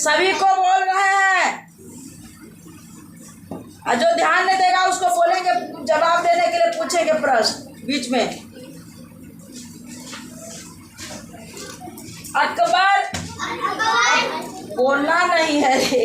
सभी को बोल रहे हैं, और जो ध्यान नहीं देगा उसको बोलेंगे, जवाब देने के लिए पूछेंगे प्रश्न बीच में। अकबर, बोलना नहीं है रे।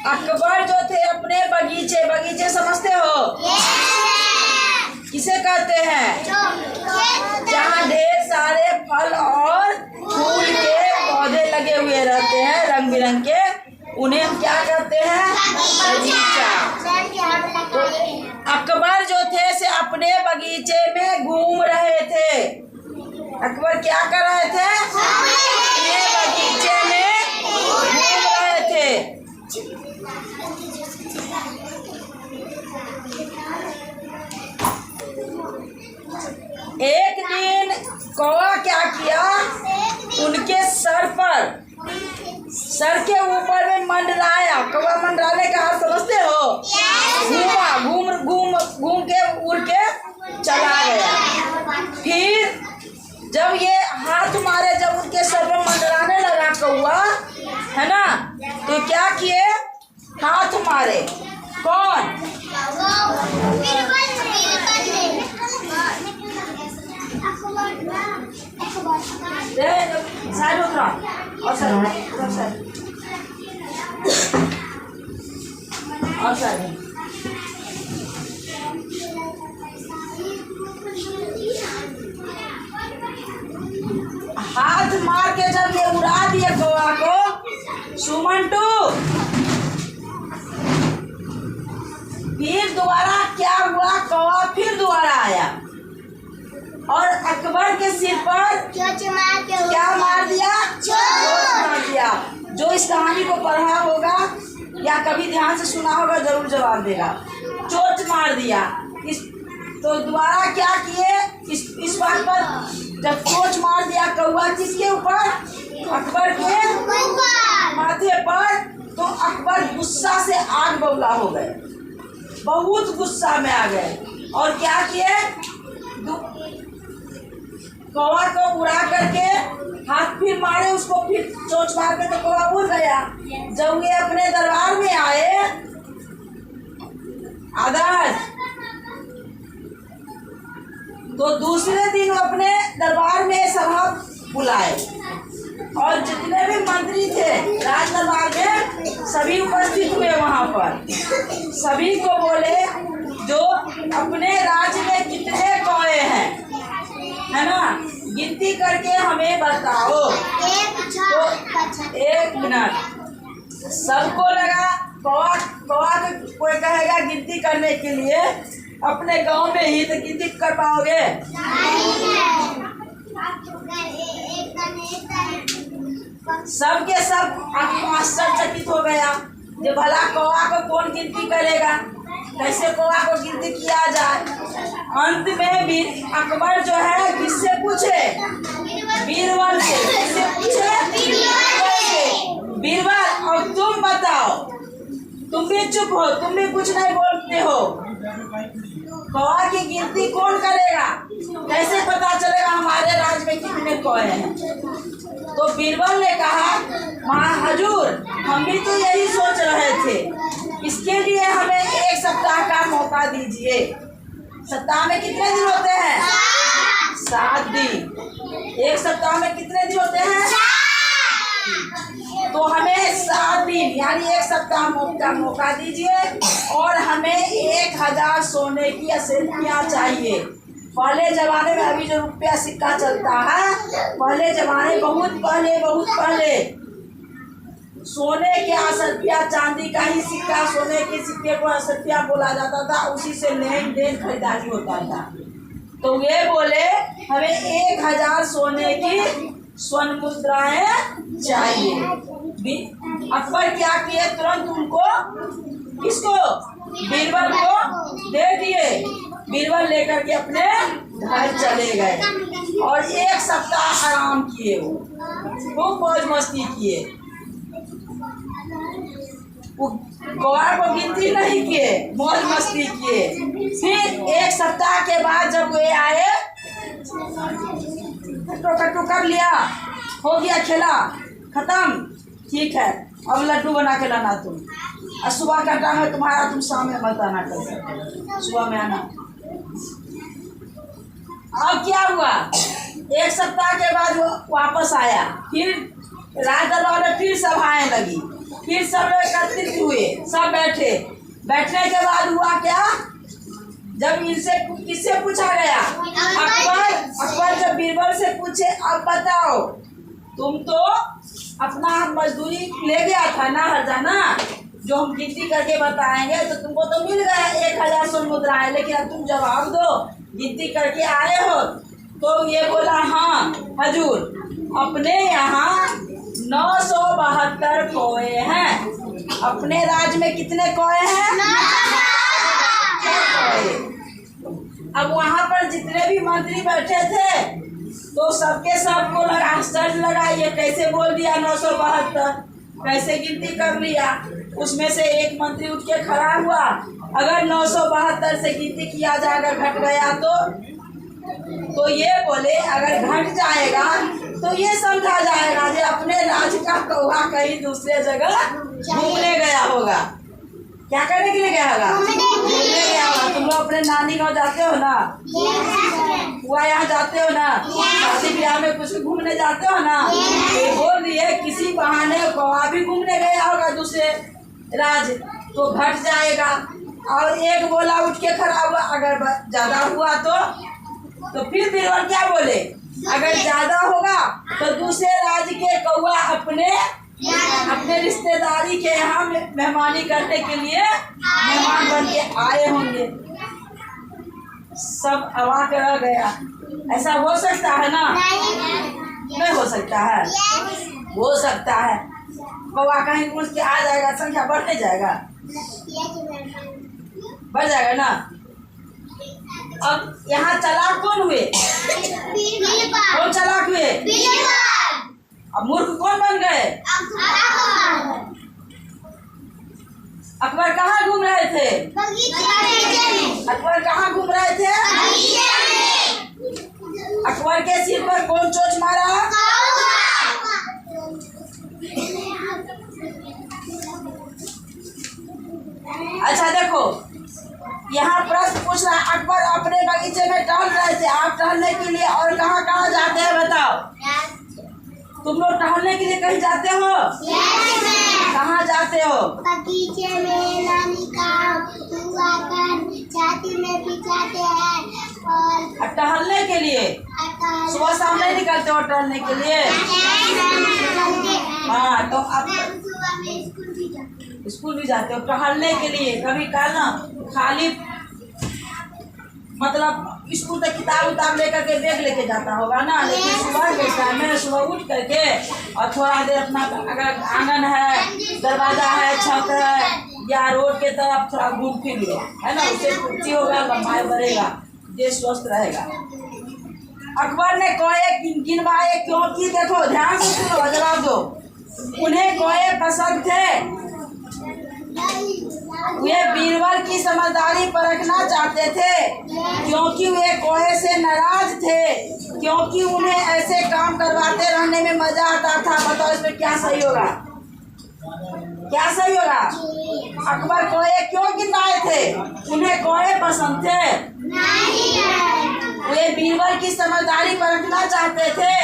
अकबर जो थे अपने बगीचे, बगीचे समझते हो किसे कहते हैं? जहाँ ढेर सारे फल और फूल के पौधे लगे हुए रहते हैं रंग बिरंग के, उन्हें हम क्या कहते हैं? बगीचा। तो अकबर जो थे से अपने बगीचे में घूम रहे थे। अकबर क्या कर रहे थे? अपने बगीचे में घूम रहे थे। एक दिन कौवा क्या किया? उनके सर पर, सर के ऊपर में मंडराया। कौवा मंडराने का हाथ समझते हो? घूमा, घूम घूम घूम के उड़ के चला गया। फिर जब ये हाथ मारे, जब उनके सर पर मंडराने लगा कौवा, है ना, तो क्या किए? हाथ मारे। कौन? साइड उतरा और साइड और साइड। हाथ मार के जब ये उड़ा दिए कौवा को, सुमंटू, फिर दोबारा क्या हुआ? कौवा फिर दोबारा आया और अकबर के सिर पर क्या मार दिया? चोट मार दिया। जो इस कहानी को पढ़ा होगा या कभी ध्यान से सुना होगा जरूर जवाब देगा। चोट मार दिया। तो दोबारा क्या किए? इस बात पर जब चोट मार दिया कौवा, किसके ऊपर? अकबर के माथे पर। तो अकबर गुस्सा से आग बबूला हो गए, बहुत गुस्सा में आ गए और क्या किए? कौवा को उड़ा करके हाथ फिर मारे उसको, फिर चोट मार के तो कौवा उड़ गया। जब ये अपने दरबार में आए, आदर्श, तो दूसरे दिन अपने दरबार में सभा बुलाए और जितने भी मंत्री थे राज दरबार में सभी उपस्थित हुए वहां पर। सभी को बोले जो अपने राज्य में कितने कौवे हैं, है ना, गिनती करके हमें बताओ। तो 1 मिनट सबको लगा कौवा कोई कहेगा गिनती करने के लिए अपने गांव में ही, तो गिनती कर पाओगे? सबके सब आश्चर्यचकित हो गया जो भला कौवा को कौन गिनती करेगा, कैसे कौवा को गिनती किया जाए। अंत में अकबर जो है किससे पूछे? बीरबल से। किससे पूछे? बीरबल, और तुम बताओ, तुम भी चुप हो, तुम भी कुछ नहीं बोलते हो, कौवा की गिनती कौन करेगा? कैसे पता चलेगा हमारे राज्य में कितने कौवे हैं? तो बीरबल ने कहा, महाहजूर, हम भी तो यही सोच रहे थे, इसके लिए हमें 1 सप्ताह का मौका दीजिए। सप्ताह में कितने दिन होते हैं? 7 दिन। 1 सप्ताह में कितने दिन होते हैं? तो हमें 7 दिन यानी 1 सप्ताह का मौका दीजिए और हमें 1000 सोने की असेंटियाँ चाहिए। पहले जमाने में, अभी जो रुपया सिक्का चलता है, पहले जमाने बहुत पहले सोने के असरफिया, चांदी का ही सिक्का, सोने के सिक्के को असरफिया बोला जाता था, उसी से लेन देन खरीदारी होता था। तो वे बोले हमें 1000 सोने की स्वर्ण मुद्राएं चाहिए। अकबर क्या किए? तुरंत उनको, किसको? बीरबल को दे दिए। बीरबल लेकर के अपने घर चले गए और 1 सप्ताह आराम किए, वो खूब मौज मस्ती किए। कौवा को गिनती नहीं किए, मौज मस्ती किए। फिर 1 सप्ताह के बाद जब वे आए, कट्टू कर लिया, हो गया खेला खत्म, ठीक है, अब लड्डू बना के लाना तुम। और सुबह का टाइम है तुम्हारा, तुम शाम में मत आना, कर सुबह में आना। अब क्या हुआ, एक सप्ताह के बाद वो वापस आया, फिर राज दरबार में फिर सभाएं लगी, फिर सब लोग एकत्रित हुए, सब बैठे। बैठने के बाद हुआ क्या, जब इनसे किससे पूछा गया, अकबर जब बीरबल से पूछे, अब बताओ तुम तो अपना मजदूरी ले गया था ना हरजाना, जो हम गिनती करके बताएंगे तो तुमको तो मिल गया 1000 स्वर्ण मुद्राएं, लेकिन अब तुम जवाब दो, गिनती करके आए हो। तो ये बोला, हाँ हजूर, अपने यहाँ 972 कौए हैं। अपने राज्य में कितने कौए हैं? 972। अब वहाँ पर जितने भी मंत्री बैठे थे तो सबके सबको लगा, आश्चर्य लगा, ये कैसे बोल दिया 972, कैसे गिनती कर लिया। उसमें से एक मंत्री उठ के खड़ा हुआ, अगर 972 से गिनती किया जाएगा घट गया तो ये बोले, अगर घट जाएगा तो ये समझा जाएगा कि अपने राज्य का कौवा कहीं दूसरे जगह घूमने गया होगा। क्या करने के लिए गया होगा? घूमने गया होगा। तुम लोग अपने नानी गाँव जाते हो ना, हुआ यहाँ जाते हो ना, शादी ब्याह में कुछ घूमने जाते हो ना, तो बोल रही है किसी बहाने कौवा भी घूमने गया होगा दूसरे राज्य, तो घट जाएगा। और एक बोला उठ के खड़ा हुआ, अगर ज्यादा हुआ तो फिर बीरबल क्या बोले, अगर ज्यादा होगा तो दूसरे राज्य के कौवा अपने रिश्तेदारी के यहाँ मेहमानी करने के लिए मेहमान बन के आए होंगे। सब अवाक रह गया। ऐसा हो सकता है ना? नहीं हो सकता है? हो सकता है। कौवा कहीं घुस के आ जाएगा, संख्या बढ़ने जाएगा, बढ़ जाएगा ना। अब यहाँ चालाक कौन हुए? कौन चालाक हुए? अब मूर्ख कौन बन गए? अकबर कहाँ घूम रहे थे? अकबर कहाँ घूम रहे थे? अकबर के सिर पर कौन चोट मारा? अच्छा देखो, यहाँ प्रश्न पूछ रहा है, अकबर अपने बगीचे में टहल रहे थे, आप टहलने के लिए और कहाँ कहाँ जाते हैं बताओ? तुम लोग टहलने के लिए कहीं जाते हो? कहाँ जाते हो? बगीचे में, नानी का छाती में बिछाते हैं। और टहलने के लिए सुबह शाम नहीं निकलते हो टहलने के लिए? हाँ, तो आप स्कूल भी जाते हो टहलने के लिए। कभी कहा ना खाली मतलब स्कूल तक किताब लेकर के बैग लेके जाता होगा ना, लेकिन सुबह के टाइम में सुबह उठ करके और थोड़ा देर अपना, अगर आंगन है, दरवाजा है, छत है या रोड के तरफ थोड़ा घूम फिर लो, है ना, उससे कुर्सी होगा, लंबाई बढ़ेगा, देह स्वस्थ रहेगा। अकबर ने कौए गिनवाए क्योंकि देखो ध्यान से सुनो, जवाब दो। उन्हें कौए पसंद थे, वे बीरबल की समझदारी परखना चाहते थे, क्योंकि वे कौए से नाराज थे, क्योंकि उन्हें ऐसे काम करवाते रहने में मजा आता था। बताओ इसमें क्या सही होगा? क्या सही होगा? अकबर कौए क्यों गिनवाए थे? उन्हें कौए पसंद थे, वे बीरबल की समझदारी परखना चाहते थे,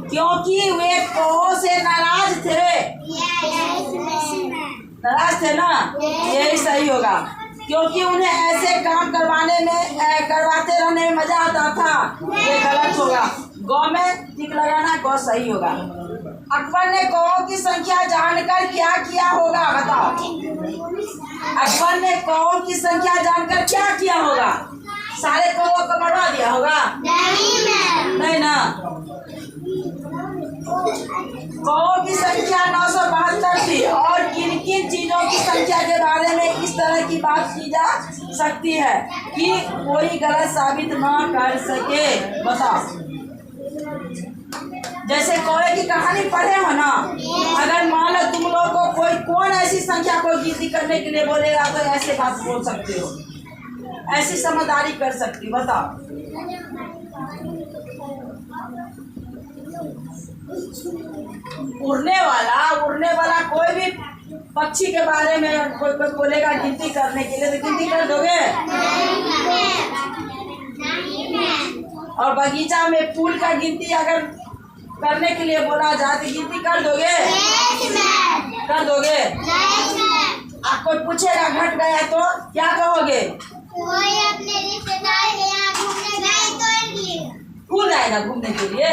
क्योंकि वे कौओं से नाराज थे। नाराज थे ना, यही सही होगा। क्योंकि उन्हें ऐसे काम करवाते रहने में मजा आता था, ये गलत होगा। गौ में टिक लगाना, गौ सही होगा। अकबर ने कौओं की संख्या जानकर क्या किया होगा बताओ? अकबर ने कौओं की संख्या जानकर क्या किया होगा? सारे कौओं को मरवा दिया होगा? नहीं ना। कौओं की संख्या 972 थी। और किन किन चीजों की संख्या के बारे में इस तरह की बात की जा सकती है कि कोई गलत साबित न कर सके? बताओ। जैसे कौए की कहानी पढ़े हो ना, अगर मान लो तुम लोग को कौन ऐसी संख्या को गिनती करने के लिए बोलेगा तो ऐसे बात बोल सकते हो, ऐसी समझदारी कर सकती, बताओ। उड़ने वाला कोई भी पक्षी के बारे में कोई बोलेगा गिनती करने के लिए, तो गिनती कर दोगे? और बगीचा में फूल का गिनती अगर करने के लिए बोला जाए तो गिनती कर दोगे? कर दोगे? आप कोई पूछेगा घट गया तो क्या कहोगे? कोई अपने रिश्तेदार के यहाँ घूमने गए तो कौन आएगा घूमने के लिए?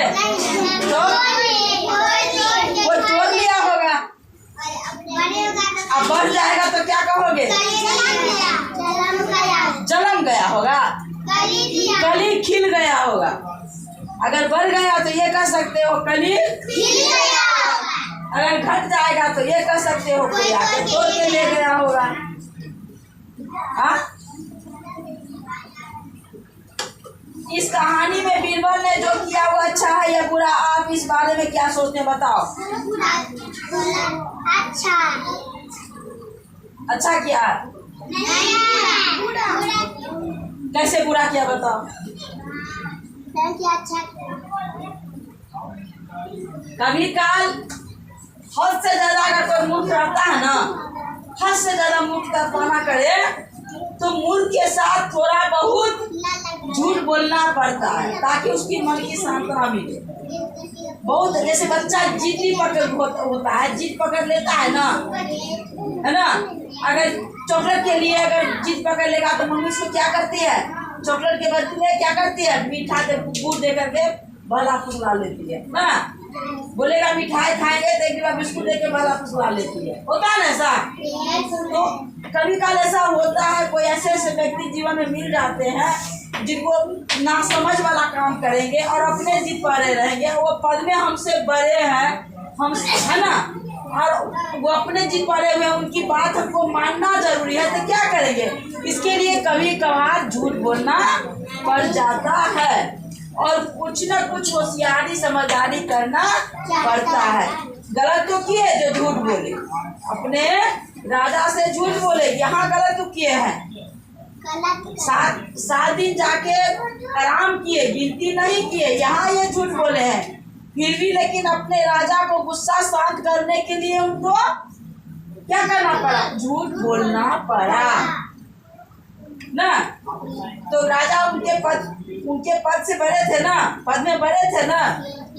तो कोई चोर लिया होगा। अब बढ़ जाएगा तो क्या कहोगे? जलम गया होगा, कली खिल गया होगा। अगर बढ़ गया तो ये कह सकते हो कली खिल गया। अगर घट जाएगा तो ये कह सकते हो कोई आके तोड़ के ले गया होगा। हाँ, इस कहानी में बीरबल ने जो किया वो अच्छा है या बुरा? आप इस बारे में क्या सोचते हैं, बताओ। अच्छा किया। कैसे बुरा किया बताओ? कभी काल हद से ज्यादा अगर कोई मूर्ख रहता है ना, हद से ज्यादा मूर्ख का पना करे तो मूर्ख के साथ थोड़ा बहुत झूठ बोलना पड़ता है ताकि उसकी मन की सांत्वना मिले। बहुत जैसे बच्चा जिद्दी पकड़ होता है, जिद पकड़ लेता है ना, है ना। अगर चॉकलेट के लिए अगर जिद पकड़ लेगा तो मम्मी उसको क्या करती है? चॉकलेट के बदले क्या करती है? मीठा के गुड़ दे करके भला फुसला लेती है ना। बोलेगा मिठाई खाएंगे तो एक बार बिस्कुट दे के भला फुसला लेती है। होता है ना ऐसा? तो कभी काल ऐसा होता है, कोई ऐसे ऐसे व्यक्ति जीवन में मिल जाते हैं जिनको ना समझ वाला काम करेंगे और अपने जिद पर रहेंगे। वो पद में हमसे बड़े हैं, हम, है ना, और वो अपने जिद पड़े हुए, उनकी बात हमको मानना जरूरी है। तो क्या करेंगे? इसके लिए कभी कभार झूठ बोलना पड़ जाता है और कुछ न कुछ होशियारी समझदारी करना पड़ता है। गलत तो किए जो झूठ बोले, अपने राजा से झूठ बोले, यहाँ गलत तो किए हैं। 7 दिन जाके आराम किए, गिनती नहीं किए, यहाँ ये झूठ बोले हैं। फिर भी लेकिन अपने राजा को गुस्सा शांत करने के लिए उनको क्या करना पड़ा? झूठ बोलना पड़ा ना। तो राजा उनके पद से बड़े थे ना, पद में बड़े थे ना,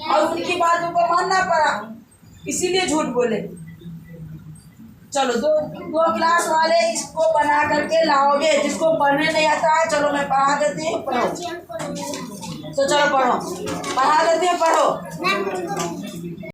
और उनकी बात उनको मानना पड़ा, इसीलिए झूठ बोले। चलो दो क्लास वाले इसको बना करके लाओगे। जिसको पढ़ने नहीं आता है चलो मैं पढ़ा देती हूँ, पढ़ो। तो चलो पढ़ो, पढ़ा देती